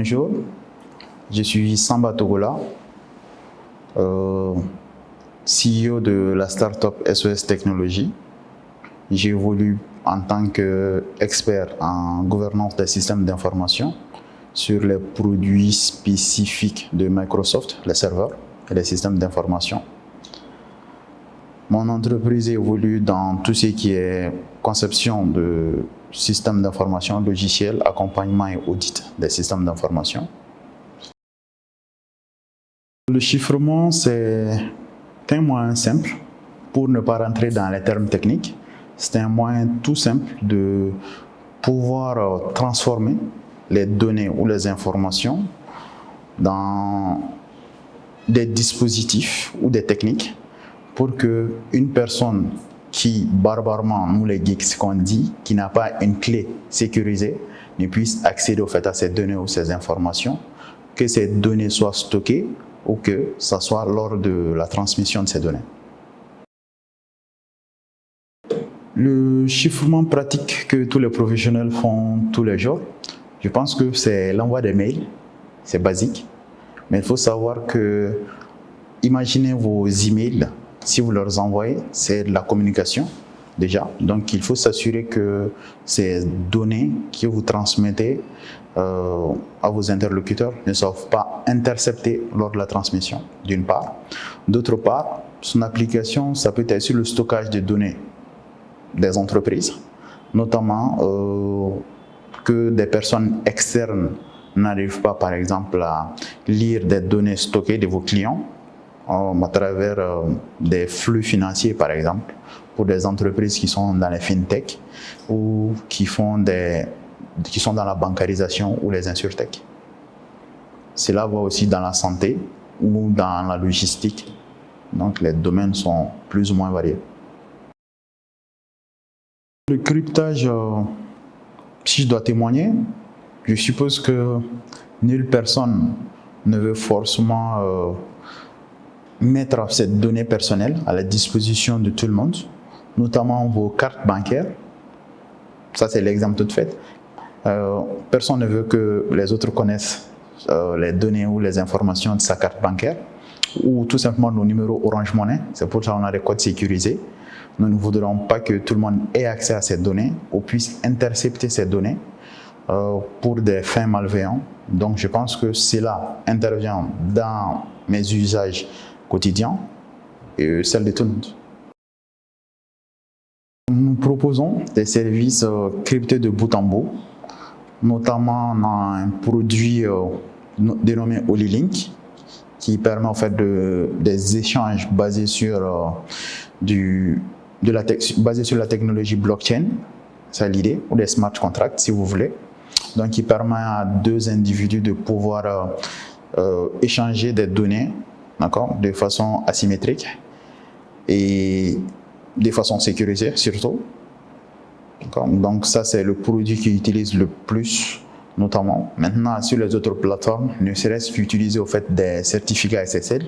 Bonjour, je suis Samba Togola, CEO de la startup SOS Technologies. J'évolue en tant qu'expert en gouvernance des systèmes d'information sur les produits spécifiques de Microsoft, les serveurs et les systèmes d'information. Mon entreprise évolue dans tout ce qui est conception de systèmes d'information, logiciels, accompagnement et audit des systèmes d'information. Le chiffrement, c'est un moyen simple, pour ne pas rentrer dans les termes techniques, c'est un moyen tout simple de pouvoir transformer les données ou les informations dans des dispositifs ou des techniques pour qu'une personne qui, barbairement, nous les geeks qu'on dit, qui n'a pas une clé sécurisée, ne puisse accéder au fait à ces données ou ces informations, que ces données soient stockées ou que ça soit lors de la transmission de ces données. Le chiffrement pratique que tous les professionnels font tous les jours, je pense que c'est l'envoi des mails, c'est basique, mais il faut savoir que, imaginez vos emails, si vous leur envoyez, c'est de la communication déjà, donc il faut s'assurer que ces données que vous transmettez à vos interlocuteurs ne soient pas interceptées lors de la transmission, d'une part. D'autre part, son application, ça peut être sur le stockage des données des entreprises, notamment que des personnes externes n'arrivent pas, par exemple, à lire des données stockées de vos clients à travers des flux financiers, par exemple, pour des entreprises qui sont dans les fintech ou qui sont dans la bancarisation ou les insurtech. Cela va aussi dans la santé ou dans la logistique. Donc les domaines sont plus ou moins variés. Le cryptage, si je dois témoigner, je suppose que nulle personne ne veut forcément mettre cette donnée personnelle à la disposition de tout le monde, notamment vos cartes bancaires. Ça, c'est l'exemple tout fait. Personne ne veut que les autres connaissent les données ou les informations de sa carte bancaire ou tout simplement nos numéros Orange Money. C'est pour ça qu'on a des codes sécurisés. Nous ne voudrons pas que tout le monde ait accès à ces données ou puisse intercepter ces données pour des fins malveillantes. Donc, je pense que cela intervient dans mes usages quotidiens et celle de tout le monde. Nous proposons des services cryptés de bout en bout, notamment dans un produit dénommé Holylink qui permet en fait des échanges basés sur la technologie blockchain, c'est l'idée, ou des smart contracts si vous voulez. Donc il permet à deux individus de pouvoir échanger des données, de façon asymétrique et de façon sécurisée surtout. Donc ça c'est le produit qu'ils utilisent le plus notamment. Maintenant sur les autres plateformes, ne serait-ce qu'utiliser au fait des certificats SSL,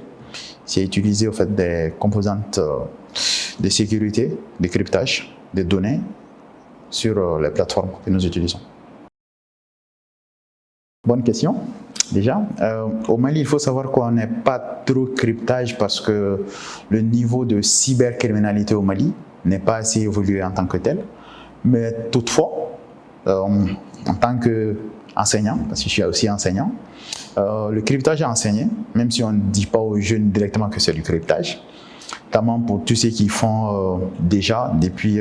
c'est utiliser au fait des composantes de sécurité, de cryptage des données sur les plateformes que nous utilisons. Bonne question. Déjà, au Mali, il faut savoir qu'on n'est pas trop cryptage parce que le niveau de cybercriminalité au Mali n'est pas assez évolué en tant que tel. Mais toutefois, en tant qu'enseignant, parce que je suis aussi enseignant, le cryptage est enseigné, même si on ne dit pas aux jeunes directement que c'est du cryptage, notamment pour tous ceux qui font déjà depuis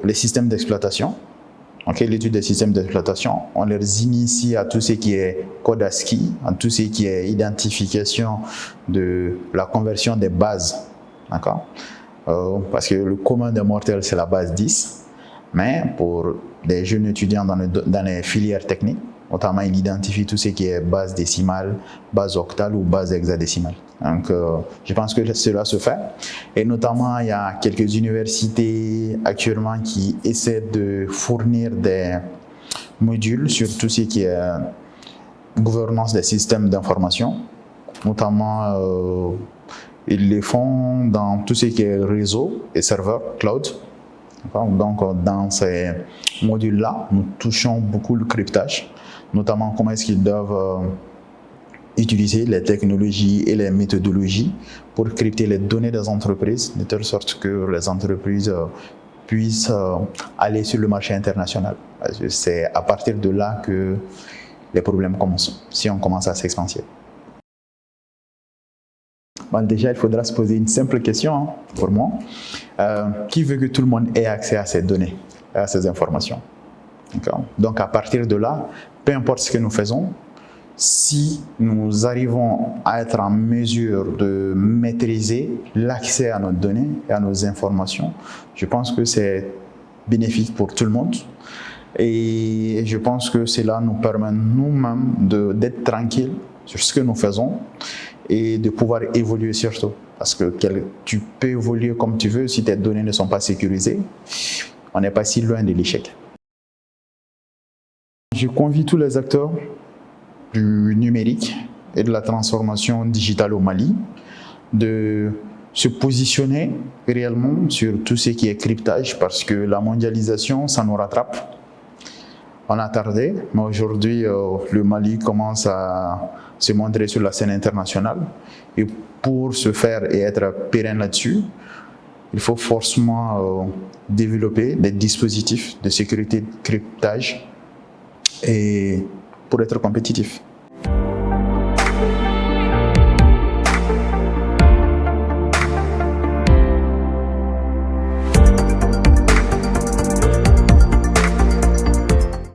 les systèmes d'exploitation. L'étude des systèmes d'exploitation, on les initie à tout ce qui est code ASCII, à tout ce qui est identification de la conversion des bases. Parce que le commun des mortels, c'est la base 10. Mais pour des jeunes étudiants dans les filières techniques, notamment, il identifie tout ce qui est base décimale, base octale ou base hexadécimale. Donc, je pense que cela se fait. Et notamment, il y a quelques universités actuellement qui essaient de fournir des modules sur tout ce qui est gouvernance des systèmes d'information. Notamment, ils les font dans tout ce qui est réseau et serveur cloud. Donc, dans ces modules-là, nous touchons beaucoup le cryptage. notamment comment est-ce qu'ils doivent utiliser les technologies et les méthodologies pour crypter les données des entreprises, de telle sorte que les entreprises puissent aller sur le marché international. C'est à partir de là que les problèmes commencent, si on commence à s'expanser. Bon, déjà, il faudra se poser une simple question pour moi. Qui veut que tout le monde ait accès à ces données, à ces informations? Donc, à partir de là, peu importe ce que nous faisons, si nous arrivons à être en mesure de maîtriser l'accès à nos données et à nos informations, je pense que c'est bénéfique pour tout le monde. Et je pense que cela nous permet nous-mêmes d'être tranquilles sur ce que nous faisons et de pouvoir évoluer surtout. Parce que tu peux évoluer comme tu veux si tes données ne sont pas sécurisées. On n'est pas si loin de l'échec. Je convie tous les acteurs du numérique et de la transformation digitale au Mali de se positionner réellement sur tout ce qui est cryptage parce que la mondialisation, ça nous rattrape. On a tardé, mais aujourd'hui, le Mali commence à se montrer sur la scène internationale. Et pour se faire et être pérenne là-dessus, il faut forcément développer des dispositifs de sécurité de cryptage et pour être compétitif.